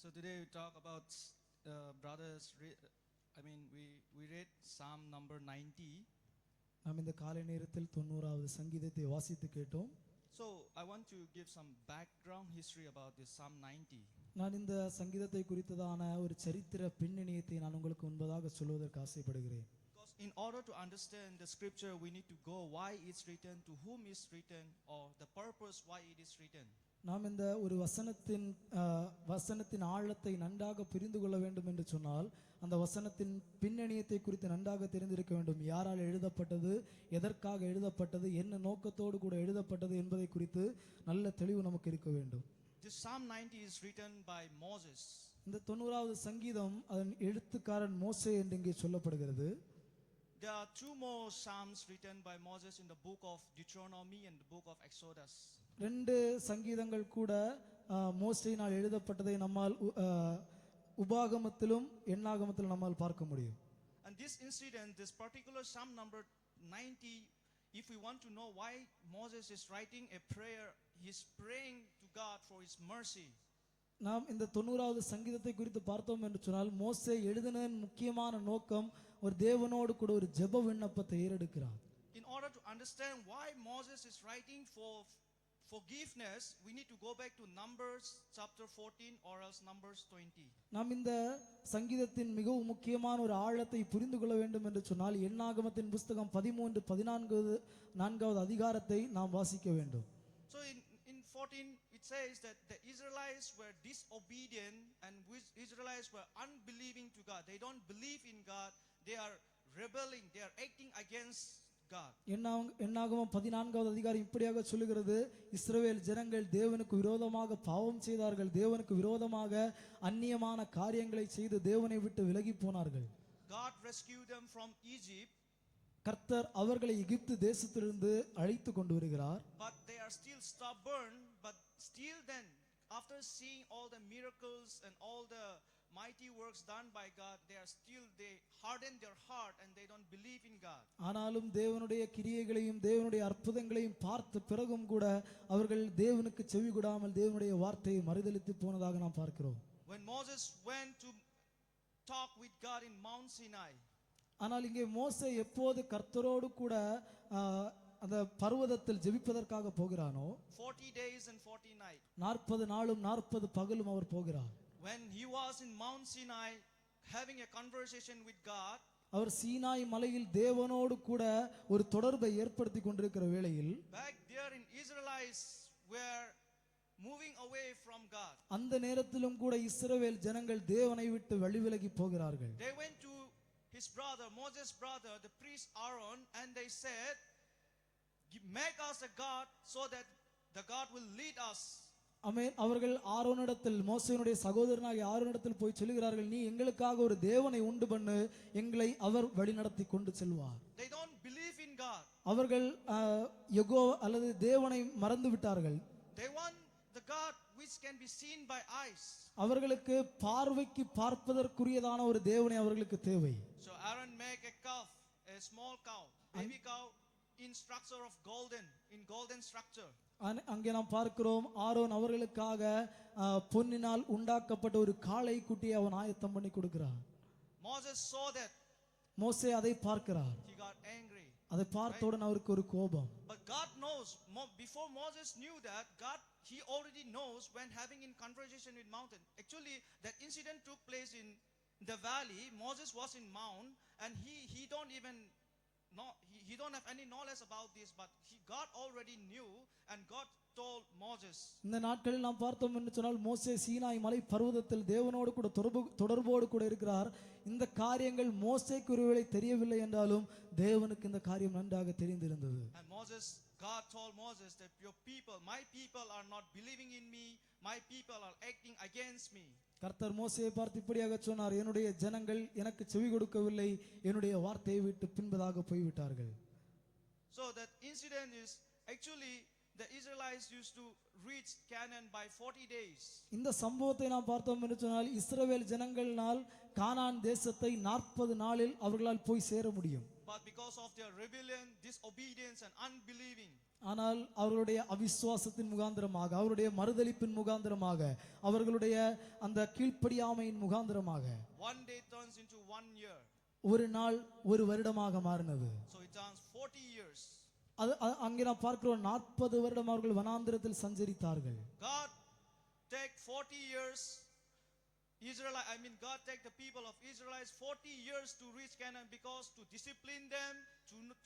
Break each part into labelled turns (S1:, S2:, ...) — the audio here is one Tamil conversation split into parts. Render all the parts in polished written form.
S1: So today we talk about brothers. We read Psalm number 90.
S2: நாம் இந்த காலை நேரத்தில் 90வது சங்கீதத்தை வாசித்து கேட்டோம்.
S1: So I want to give some background history about this Psalm 90.
S2: நான் இந்த சங்கீதத்தை குறித்ததான ஒரு சரித்திர பின்னணியத்தை நான் உங்களுக்கு முன்பதாக சொல்வதற்கு ஆசைப்படுகிறேன்.
S1: Because in order to understand the scripture, we need to go why it's written, to whom it's written, or the purpose why it is written.
S2: நாம் இந்த ஒரு வசனத்தின் ஆழத்தை நன்றாக புரிந்து கொள்ள வேண்டும் என்று சொன்னால் அந்த வசனத்தின் பின்னணியத்தை குறித்து நன்றாக தெரிந்திருக்க வேண்டும். யாரால் எழுதப்பட்டது, எதற்காக எழுதப்பட்டது, என்ன நோக்கத்தோடு கூட எழுதப்பட்டது என்பதை குறித்து நல்ல தெளிவு நமக்கு இருக்க வேண்டும்.
S1: This Psalm 90 is written by Moses.
S2: இந்த 90வது சங்கீதம் அதன் எழுத்துக்காரன் மோசே என்று இங்கே சொல்லப்படுகிறது.
S1: There are two more psalms written by Moses in the book of Deuteronomy and the book of Exodus.
S2: ரெண்டு சங்கீதங்கள் கூட மோசேயினால் எழுதப்பட்டதை நம்மால் உபாகமத்திலும் எண்ணாகமத்திலும் நம்மால் பார்க்க முடியும்.
S1: And this incident, this particular Psalm number 90, if we want to know why Moses is writing a prayer, he is praying to God for his mercy.
S2: நாம் இந்த 90வது சங்கீதத்தை குறித்து பார்த்தோம் என்று சொன்னால் மோசே எழுதினதன் முக்கியமான நோக்கம் ஒரு தேவனோடு கூட ஒரு ஜெப விண்ணப்பத்தை ஏறெடுக்கிறார்.
S1: In order to understand why Moses is writing for forgiveness, we need to go back to Numbers chapter 14 or else Numbers 20.
S2: நாம் இந்த சங்கீதத்தின் மிகவும் முக்கியமான ஒரு ஆழத்தை புரிந்து கொள்ள வேண்டும் என்று சொன்னால் எண்ணாகமத்தின் புத்தகம் 13 14வது அதிகாரத்தை நாம் வாசிக்க வேண்டும்.
S1: So in 14 it says that the Israelites were disobedient and Israelites were unbelieving to God. They don't believe in God. They are rebelling. They are acting against God.
S2: எண்ணாகமம் 14வது அதிகாரம் இப்படியாக சொல்லுகிறது, இஸ்ரவேல் ஜனங்கள் தேவனுக்கு விரோதமாக பாவம் செய்தார்கள், தேவனுக்கு விரோதமாக அந்நியமான காரியங்களை செய்து தேவனை விட்டு விலகி போனார்கள்.
S1: God rescued them from Egypt.
S2: கர்த்தர் அவர்களை எகிப்து தேசத்திலிருந்து அழைத்து கொண்டு வருகிறார்.
S1: But they are still stubborn. But still then, after seeing all the miracles and all the mighty works done by God, they harden their heart and they don't believe in God.
S2: ஆனாலும் தேவனுடைய கிரியைகளையும் தேவனுடைய அற்புதங்களையும் பார்த்த பிறகும் கூட அவர்கள் தேவனுக்கு செவிகொடாமல் தேவனுடைய வார்த்தையை மறுதலித்து போனதாக நாம் பார்க்கிறோம்.
S1: When Moses went to talk with God in Mount Sinai,
S2: ஆனால் இங்கே மோசே எப்போது கர்த்தரோடு கூட அந்த பர்வதத்தில் ஜெபிப்பதற்காக போகிறானோ
S1: 40 days and 40 nights,
S2: 40 நாளும் 40 பகலும் அவர் போகிறார்.
S1: when he was in Mount Sinai having a conversation with God,
S2: அவர் சீனாய் மலையில் தேவனோடு கூட ஒரு தொடர்பை ஏற்படுத்தி கொண்டிருக்கிற வேளையில்
S1: back there in Israelites were moving away from God.
S2: அந்த நேரத்திலும் கூட இஸ்ரவேல் ஜனங்கள் தேவனை விட்டு வழிவிலகி போகிறார்கள்.
S1: They went to his brother, Moses' brother, the priest Aaron, and they said, make us a God so that the God will lead us.
S2: ஆமென். அவர்கள் ஆரோனிடத்தில், மோசேயினுடைய சகோதரனாகிய ஆரோனிடத்தில் போய் சொல்லுகிறார்கள், நீ எங்களுக்காக ஒரு தேவனை உண்டு பண்ணு, எங்களை அவர் வழிநடத்தி கொண்டு செல்வார்.
S1: They don't believe in God.
S2: அவர்கள் யெகோவா அல்லது தேவனை மறந்து விட்டார்கள்.
S1: They want the God which can be seen by eyes.
S2: அவர்களுக்கு பார்வைக்கு பார்ப்பதற்குரியதான ஒரு தேவனை அவர்களுக்கு தேவை.
S1: So Aaron make a calf, a small cow, baby cow in structure of golden structure.
S2: அங்கே நாம் பார்க்கிறோம், ஆரோன் அவர்களுக்காக பொன்னினால் உண்டாக்கப்பட்ட ஒரு காளை குட்டியை அவன் ஆயத்தம் பண்ணி கொடுக்கிறான்.
S1: Moses saw that.
S2: மோசே அதை பார்க்கிறார்.
S1: He got angry.
S2: அதை பார்த்தவுடன் அவருக்கு ஒரு கோபம்.
S1: But God knows, before Moses knew that, he already knows when having in conversation with mountain. Actually, that incident took place in the valley. Moses was in mount, and he don't even know, he don't have any knowledge about this, but God already knew, and God told Moses.
S2: இந்த நாட்களில் நாம் பார்த்தோம் என்று சொன்னால் மோசே சீனாய் மலை பர்வதத்தில் தேவனோடு கூட தொடர்போடு கூட இருக்கிறார். இந்த காரியங்கள் மோசேக்கு ஒருவேளை தெரியவில்லை என்றாலும் தேவனுக்கு இந்த காரியம் நன்றாக தெரிந்திருந்தது.
S1: And God told Moses that my people are not believing in me, my people are acting against me.
S2: கர்த்தர் மோசேயை பார்த்து இப்படியாக சொன்னார், என்னுடைய ஜனங்கள் எனக்கு செவி கொடுக்கவில்லை, என்னுடைய வார்த்தையை விட்டு பின்பதாக போய்விட்டார்கள்.
S1: So that incident is actually the Israelites used to reach Canaan by 40 days.
S2: இந்த சம்பவத்தை நாம் பார்த்தோம் என்று சொன்னால் இஸ்ரவேல் ஜனங்களால் கானான் தேசத்தை 40 நாளில் அவர்களால் போய் சேர முடியும்.
S1: But because of their rebellion, disobedience and unbelieving,
S2: ஆனால் அவர்களுடைய அவிசுவாசத்தின் முகாந்திரமாக, அவருடைய மறுதலிப்பின் முகாந்திரமாக, அவர்களுடைய அந்த கீழ்ப்படியாமையின் முகாந்திரமாக
S1: one day turns into 1 year.
S2: ஒரு நாள் ஒரு வருடமாக மாறினது.
S1: So it turns 40 years.
S2: அங்கே நாம் பார்க்கிறோம் 40 வருடம் அவர்கள் வனாந்திரத்தில் சஞ்சரித்தார்கள்.
S1: God take 40 years. God take the people of Israelites 40 years to reach Canaan because to discipline them,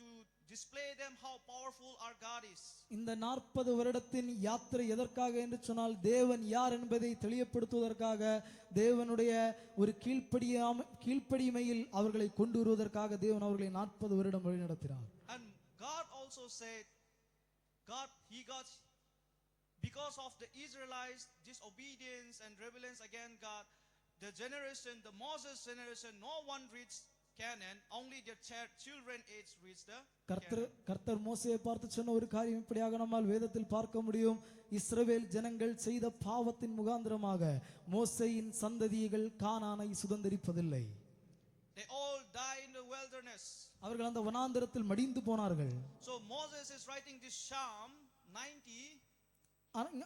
S1: to display them how powerful our God is.
S2: இந்த 40 வருடத்தின் யாத்திரை எதற்காக என்று சொன்னால் தேவன் யார் என்பதை தெளிவுபடுத்துவதற்காக, தேவனுடைய ஒரு கீழ்ப்படிமையில் அவர்களை கொண்டு வருவதற்காக தேவன் அவர்களை 40 வருடம் வழிநடத்தினார்.
S1: And God also said, because of the Israelites' disobedience and rebellions against God, the Moses generation, no one reached Canaan, only their children age reached the Canaan.
S2: கர்த்தர் மோசேயை பார்த்து சொன்ன ஒரு காரியம் இப்படியாக நம்மால் வேதத்தில் பார்க்க முடியும். இஸ்ரவேல் ஜனங்கள் செய்த பாவத்தின் முகாந்திரமாக மோசேயின் சந்ததிகள் கானானை சுதந்தரிப்பதில்லை.
S1: They all die in the wilderness.
S2: அவர்கள் அந்த வனாந்திரத்தில் மடிந்து போனார்கள்.
S1: So Moses is writing this Psalm 90.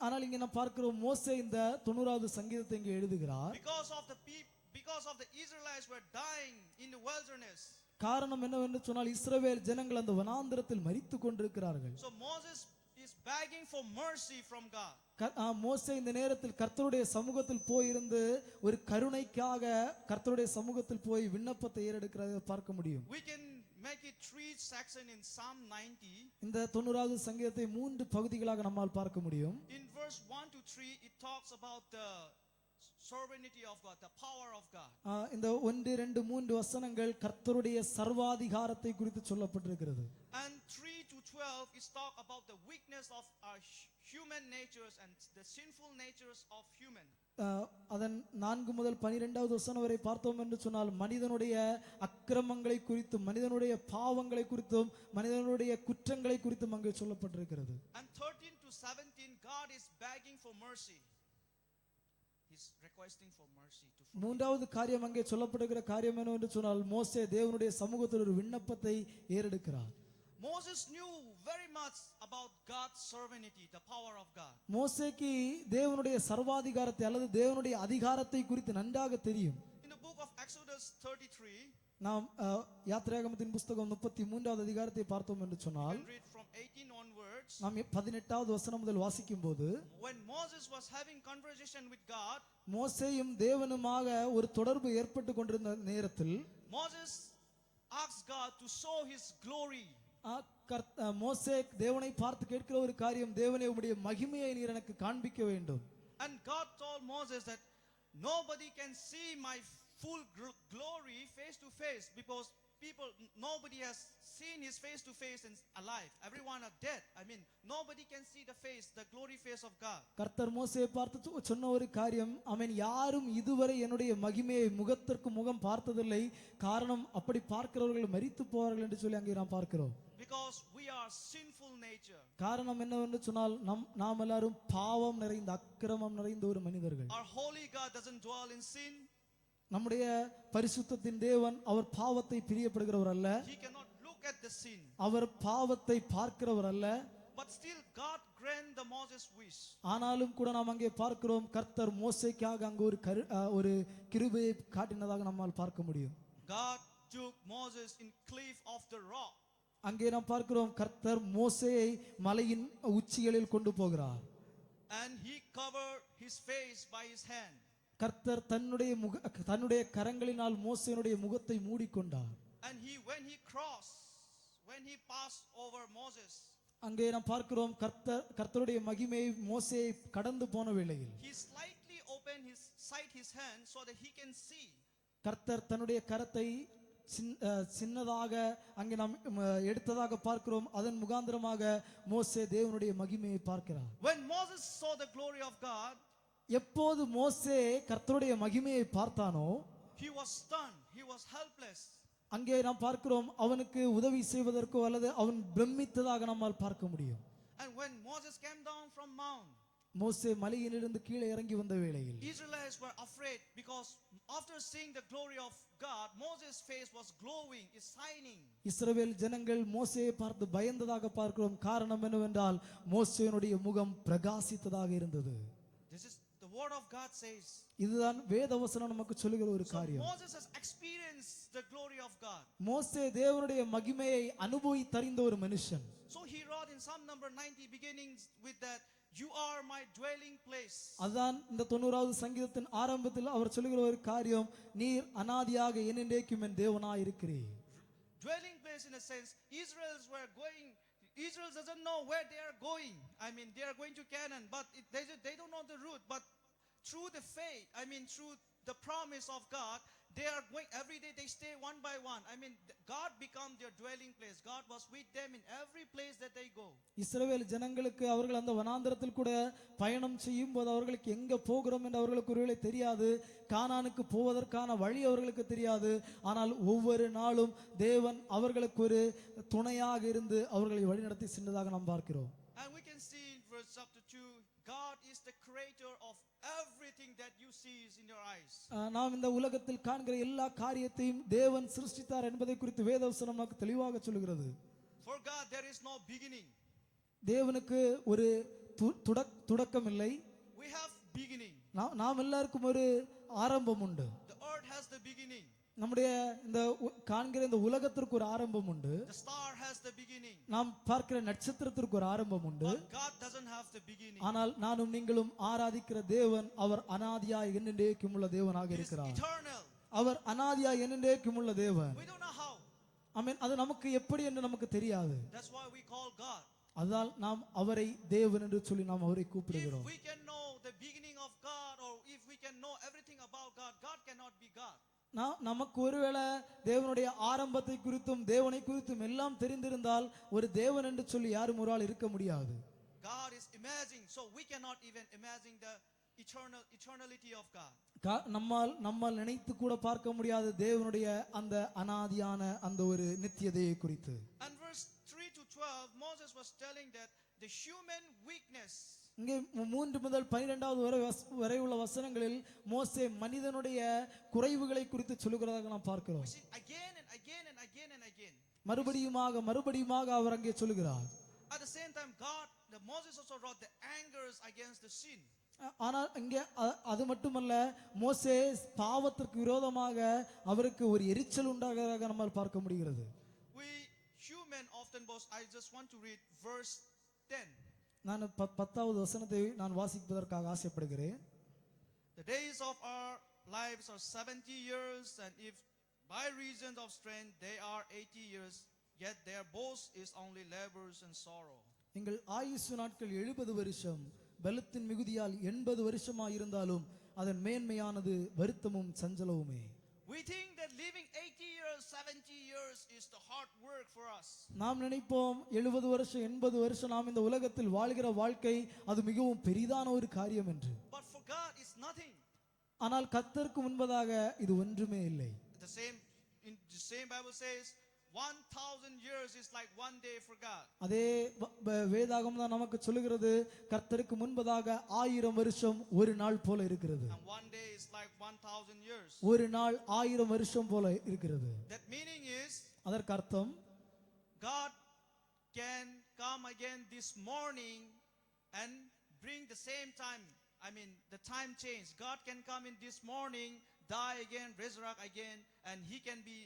S2: ஆனால் இங்கே நாம் பார்க்கிறோம் மோசே இந்த 90வது சங்கீதத்தை இங்கே எழுதுகிறார்.
S1: Because of the Israelites were dying in the wilderness.
S2: காரணம் என்னவென்று சொன்னால் இஸ்ரவேல் ஜனங்கள் அந்த வனாந்திரத்தில் மரித்துக் கொண்டிருக்கிறார்கள்.
S1: So Moses is begging for mercy from God.
S2: மோசே இந்த நேரத்தில் கர்த்தருடைய சமூகத்தில் போயிருந்து ஒரு கருணைக்காக கர்த்தருடைய சமூகத்தில் போய் விண்ணப்பத்தை ஏறெடுக்கிறதை பார்க்க முடியும்.
S1: We can make it 3 sections in Psalm 90.
S2: இந்த 90வது சங்கீதத்தை 3 பகுதிகளாக நம்மால் பார்க்க முடியும்.
S1: In verse 1 to 3 it talks about the sovereignty of God, the power of God.
S2: இந்த 1 2 3 வசனங்கள் கர்த்தருடைய சர்வாதிகாரத்தை குறித்து சொல்லப்பட்டிருக்கிறது.
S1: And 3 to 12 is talk about the weakness of our human natures and the sinful natures of human.
S2: அதன் 4 முதல் 12வது வசனம் வரை பார்த்தோம் என்று சொன்னால் மனிதனுடைய அக்கிரமங்களை குறித்தும் மனிதனுடைய பாவங்களை குறித்தும் மனிதனுடைய குற்றங்களை குறித்தும் அங்கே சொல்லப்பட்டிருக்கிறது.
S1: And 13 to 17 God is begging for mercy. He's requesting for mercy to forgive.
S2: மூன்றாவது காரியம் அங்கே சொல்லப்படுகிற காரியம் என்னவென்று சொன்னால் மோசே தேவனுடைய சமூகத்தில் ஒரு விண்ணப்பத்தை ஏறெடுக்கிறார்.
S1: Moses knew very much about God's sovereignty, the power of God.
S2: மோசேக்கு தேவனுடைய சர்வாதிகாரத்தை அல்லது தேவனுடைய அதிகாரத்தை குறித்து நன்றாக தெரியும்.
S1: In the book of Exodus 33,
S2: நாம் யாத்திராகமத்தின் புத்தகம் 33வது அதிகாரத்தை பார்த்தோம் என்று சொன்னால்
S1: we can read from 18 onwards.
S2: நாம் 18வது வசனம் முதல் வாசிக்கும்போது
S1: When Moses was having conversation with God,
S2: மோசேயும் தேவனுமாக ஒரு தொடர்பு ஏற்பட்டு கொண்டிருந்த நேரத்தில்
S1: Moses asked God to show his glory.
S2: மோசே தேவனை பார்த்து கேட்கிற ஒரு காரியம், தேவனே உம்முடைய மகிமையை நீர் எனக்கு காண்பிக்க வேண்டும்.
S1: And God told Moses that nobody can see my full glory face to face because nobody has seen his face to face and alive. Everyone are dead. Nobody can see the face, the glory face of God.
S2: கர்த்தர் மோசேயை பார்த்து சொன்ன ஒரு காரியம், யாரும் இதுவரை என்னுடைய மகிமையை முகத்திற்கு முகம் பார்த்ததில்லை, காரணம் அப்படி பார்க்கிறவர்கள் மரித்து போவார்கள் என்று சொல்லி அங்கே நாம் பார்க்கிறோம்.
S1: Because we are sinful nature.
S2: காரணம் என்னவென்று சொன்னால் நாம் எல்லாரும் பாவம் நிறைந்த அக்கிரமம் நிறைந்த ஒரு மனிதர்கள்.
S1: Our holy God doesn't dwell in sin.
S2: நம்முடைய பரிசுத்தத்தின் தேவன் அவர் பாவத்தை பிரியப்படுகிறவர் அல்ல.
S1: He cannot look at the sin.
S2: அவர் பாவத்தை பார்க்கிறவர் அல்ல.
S1: But still God grant the Moses wish.
S2: ஆனாலும் கூட நாம் அங்கே பார்க்கிறோம் கர்த்தர் மோசேக்காக அங்கே ஒரு கிருபையை காட்டினதாக நம்மால் பார்க்க முடியும்.
S1: God took Moses in cliff of the rock.
S2: அங்கே நாம் பார்க்கிறோம் கர்த்தர் மோசேயை மலையின் உச்சிகளில் கொண்டு போகிறார்.
S1: And he covered his face by his hand.
S2: கர்த்தர் தன்னுடைய கரங்களினால் மோசேயினுடைய முகத்தை மூடிக்கொண்டார்.
S1: And when he passed over Moses,
S2: அங்கே நாம் பார்க்கிறோம் கர்த்தருடைய மகிமையை மோசே கடந்து போன வேளையில்
S1: he slightly opened his hand so that he can see.
S2: கர்த்தர் தன்னுடைய கரத்தை சின்னதாக அங்கே நாம் எடுத்ததாக பார்க்கிறோம். அதன் முகாந்திரமாக மோசே தேவனுடைய மகிமையை பார்க்கிறார்.
S1: When Moses saw the glory of God,
S2: எப்போது மோசே கர்த்தருடைய மகிமையை பார்த்தானோ
S1: he was stunned, he was helpless.
S2: அங்கே நாம் பார்க்கிறோம் அவனுக்கு உதவி செய்வதற்கோ அல்லது அவன் பிரமித்ததாக நம்மால் பார்க்க முடியும்.
S1: And when Moses came down from mount,
S2: மோசே மலையிலிருந்து கீழே இறங்கி வந்த வேளையில்
S1: Israelites were afraid because after seeing the glory of God, Moses' face was glowing, is shining.
S2: இஸ்ரவேல் ஜனங்கள் மோசேயை பார்த்து பயந்ததாக பார்க்கிறோம். காரணம் என்னவென்றால் மோசேயினுடைய முகம் பிரகாசித்ததாக இருந்தது.
S1: This is the word of God says.
S2: இதுதான் வேதவசனம் நமக்கு சொல்லுகிற ஒரு
S1: So
S2: காரியம்.
S1: Moses has experienced the glory of God.
S2: மோசே தேவனுடைய மகிமையை அனுபவித்தறிந்த ஒரு மனுஷன்.
S1: So he wrote in Psalm number 90 beginnings with that, you are my dwelling place.
S2: அதான் இந்த 90வது சங்கீதத்தின் ஆரம்பத்தில் அவர் சொல்லுகிற ஒரு காரியம், நீர் அனாதியாக என்னென்றைக்கும் என் தேவனாய் இருக்கிறீர்.
S1: Dwelling place in a sense, Israel doesn't know where they are going. I mean, they are going to Canaan, but they don't know the route. But through the faith, through the promise of God, they are going every day. They stay one by one. God become their dwelling place. God was with them in every place that they go.
S2: இஸ்ரவேல் ஜனங்களுக்கு அவர்கள் அந்த வனாந்தரத்தில் கூட பயணம் செய்யும் போது அவர்களுக்கு எங்க போகிறோம் என்று அவர்களுக்கு ஒருவேளை தெரியாது. கானானுக்கு போவதற்கான வழி அவர்களுக்கு தெரியாது. ஆனால் ஒவ்வொரு நாளும் தேவன் அவர்களுக்கு ஒரு துணையாக இருந்து அவர்களை வழிநடத்தி சென்றதாக நாம் பார்க்கிறோம்.
S1: And we can see in verse chapter 2, God is the creator of everything that you see in your eyes.
S2: நாம் இந்த உலகத்தில் காண்கிற எல்லா காரியத்தையும் தேவன் சிருஷ்டித்தார் என்பதை குறித்து வேதவசனம் நமக்கு தெளிவாக சொல்கிறது.
S1: For God there is no beginning.
S2: தேவனுக்கு ஒரு தொடக்கம் இல்லை.
S1: We have beginning.
S2: நாம் எல்லாருக்கும் ஒரு ஆரம்பம் உண்டு.
S1: The earth has the beginning.
S2: நம்முடைய இந்த காண்கிற இந்த உலகத்திற்கு ஒரு ஆரம்பம் உண்டு.
S1: The star has the beginning.
S2: நாம் பார்க்கிற நட்சத்திரத்திற்கு ஒரு ஆரம்பம் உண்டு.
S1: But God doesn't have the beginning.
S2: ஆனால் நானும் நீங்களும் ஆராதிக்கிற தேவன் அவர் அனாதியாய் என்னென்றைக்கும் உள்ள தேவனாக இருக்கிறார்.
S1: Eternal.
S2: அவர் அனாதியாய் என்னென்றைக்கும் உள்ள தேவன்.
S1: We don't know how.
S2: அது நமக்கு எப்படி என்று நமக்கு தெரியாது.
S1: That's why we call God.
S2: அதனால் நாம் அவரை தேவன் என்று சொல்லி நாம் அவரை கூப்பிடுகிறோம்.
S1: If we can know the beginning of God, or if we can know everything about God, God cannot be God.
S2: நமக்கு ஒருவேளை தேவனுடைய ஆரம்பத்தை குறித்தும் தேவனை குறித்தும் எல்லாம் தெரிந்திருந்தால் ஒரு தேவன் என்று சொல்லி யாரும் ஒரு ஆள் இருக்க முடியாது.
S1: God is amazing, so we cannot even imagine the eternality of God.
S2: நம்மால் நினைத்து கூட பார்க்க முடியாத தேவனுடைய அந்த அனாதியான அந்த ஒரு நித்தியதையை குறித்து.
S1: And verse 3 to 12, Moses was telling that the human weakness.
S2: இங்கே 3 முதல் 12வது வரை உள்ள வசனங்களில் மோசே மனிதனுடைய குறைவுகளை குறித்து சொல்லுகிறதாக நாம் பார்க்கிறோம்.
S1: Again and again and again and again.
S2: மறுபடியுமாக அவர் அங்கே சொல்லுகிறார்.
S1: At the same time, Moses also wrote the angers against the sin.
S2: ஆனால் இங்கே அது மட்டுமல்ல, மோசே பாவத்திற்கு விரோதமாக அவருக்கு ஒரு எரிச்சல் உண்டாகிறதாக நம்மால் பார்க்க முடிகிறது.
S1: We human often boast. I just want to read verse 10.
S2: நான் 10வது வசனத்தை நான் வாசிப்பதற்காக ஆசைப்படுகிறேன்.
S1: The days of our lives are 70 years, and if by reason of strength they are 80 years, yet their boast is only labors and sorrow.
S2: எங்கள் ஆயுசு நாட்கள் 70 வருஷம், பலத்தின் மிகுதியால் 80 வருஷமாய் இருந்தாலும் அதன் மேன்மையானது வருத்தமும் சஞ்சலவுமே.
S1: We think that living 80 years, 70 years is the hard work for us.
S2: நாம் நினைப்போம் 70 வருஷம் 80 வருஷம் நாம் இந்த உலகத்தில் வாழ்கிற வாழ்க்கை அது மிகவும் பெரிதான ஒரு காரியம் என்று.
S1: But for God it's nothing.
S2: ஆனால் கர்த்தருக்கு முன்பதாக இது ஒன்றுமே இல்லை.
S1: The same Bible says 1000 years is like one day for God.
S2: அதே வேதாகமம் தான் நமக்கு சொல்லுகிறது, கர்த்தருக்கு முன்பதாக 1000 வருஷம் ஒரு நாள் போல இருக்கிறது.
S1: And one day is like 1000 years.
S2: ஒரு நாள் 1000 வருஷம் போல இருக்கிறது.
S1: That meaning is,
S2: அதற்கு அர்த்தம்,
S1: God can come again this morning and bring the same time. The time change. God can come in this morning, die again, resurrect again, and he can be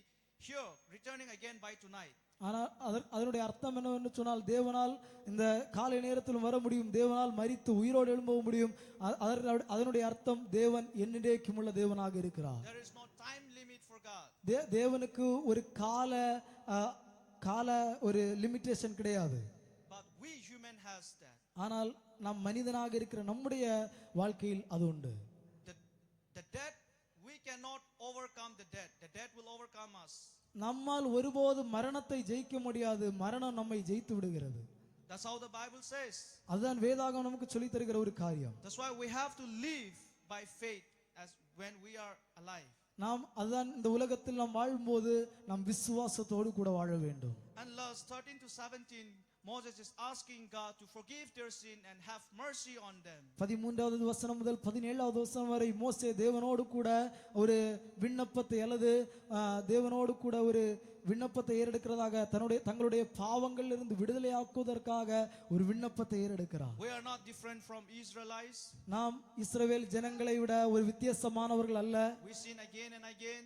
S1: here returning again by tonight.
S2: ஆனால் அதனுடைய அர்த்தம் என்னவென்று சொன்னால், தேவனால் இந்த காலை நேரத்திலும் வர முடியும், தேவனால் மரித்து உயிரோடு எழும்ப முடியும். அதனுடைய அர்த்தம் தேவன் என்னென்றைக்கும் உள்ள தேவனாக இருக்கிறார்.
S1: There is no time limit for God.
S2: தேவனுக்கு ஒரு கால ஒரு லிமிட்டேஷன் கிடையாது.
S1: But we human has that.
S2: ஆனால் நாம் மனிதனாக இருக்கிற நம்முடைய வாழ்க்கையில் அது உண்டு.
S1: The death, we cannot overcome the death. The death will overcome us.
S2: நம்மால் ஒருபோது மரணத்தை ஜெயிக்க முடியாது, மரணம் நம்மை ஜெயித்து விடுகிறது.
S1: That's how the Bible says.
S2: அதுதான் வேதாகமம் நமக்கு சொல்லி தருகிற ஒரு காரியம்.
S1: That's why we have to live by faith as when we are alive.
S2: அதுதான் இந்த உலகத்தில் நாம் வாழும்போது நாம் விசுவாசத்தோடு கூட வாழ வேண்டும்.
S1: And verse 13 to 17, Moses is asking God to forgive their sin and have mercy on them.
S2: 13வது வசனம் முதல் 17வது வசனம் வரை மோசே தேவனோடு கூட ஒரு விண்ணப்பத்தை அல்லது தேவனோடு கூட ஒரு விண்ணப்பத்தை ஏறெடுக்கிறதாக தங்களுடைய பாவங்களில் இருந்து விடுதலையாக்குவதற்காக ஒரு விண்ணப்பத்தை ஏறெடுக்கிறார்.
S1: We are not different from Israelites.
S2: நாம் இஸ்ரவேல் ஜனங்களை விட ஒரு வித்தியாசமானவர்கள் அல்ல.
S1: We sin again and again.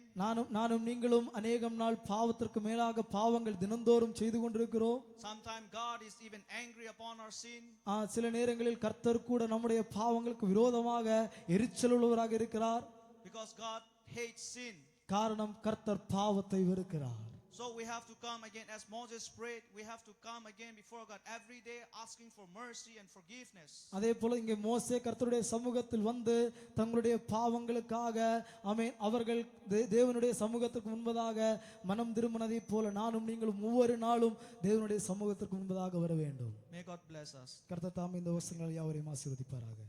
S2: நானும் நீங்களும் அநேகம் நாள் பாவத்திற்கு மேலாக பாவங்கள் தினந்தோறும் செய்து கொண்டிருக்கிறோம்.
S1: Sometimes God is even angry upon our sin.
S2: சில நேரங்களில் கர்த்தர் கூட நம்முடைய பாவங்களுக்கு விரோதமாக எரிச்சல் உள்ளவராக இருக்கிறார்.
S1: Because God hates sin.
S2: காரணம் கர்த்தர் பாவத்தை வெறுக்கிறார்.
S1: So we have to come again, as Moses prayed, we have to come again before God every day asking for mercy and forgiveness.
S2: அதே போல இங்கே மோசே கர்த்தருடைய சமூகத்தில் வந்து தங்களுடைய பாவங்களுக்காக அவர்கள் தேவனுடைய சமூகத்திற்கு முன்பதாக மனம் திரும்பினதை போல நானும் நீங்களும் ஒவ்வொரு நாளும் தேவனுடைய சமூகத்திற்கு முன்பதாக வர வேண்டும்.
S1: May God bless us.
S2: கர்த்தர் தாமே இந்த வசனங்களை யாவரையும் ஆசீர்வதிப்பாராக.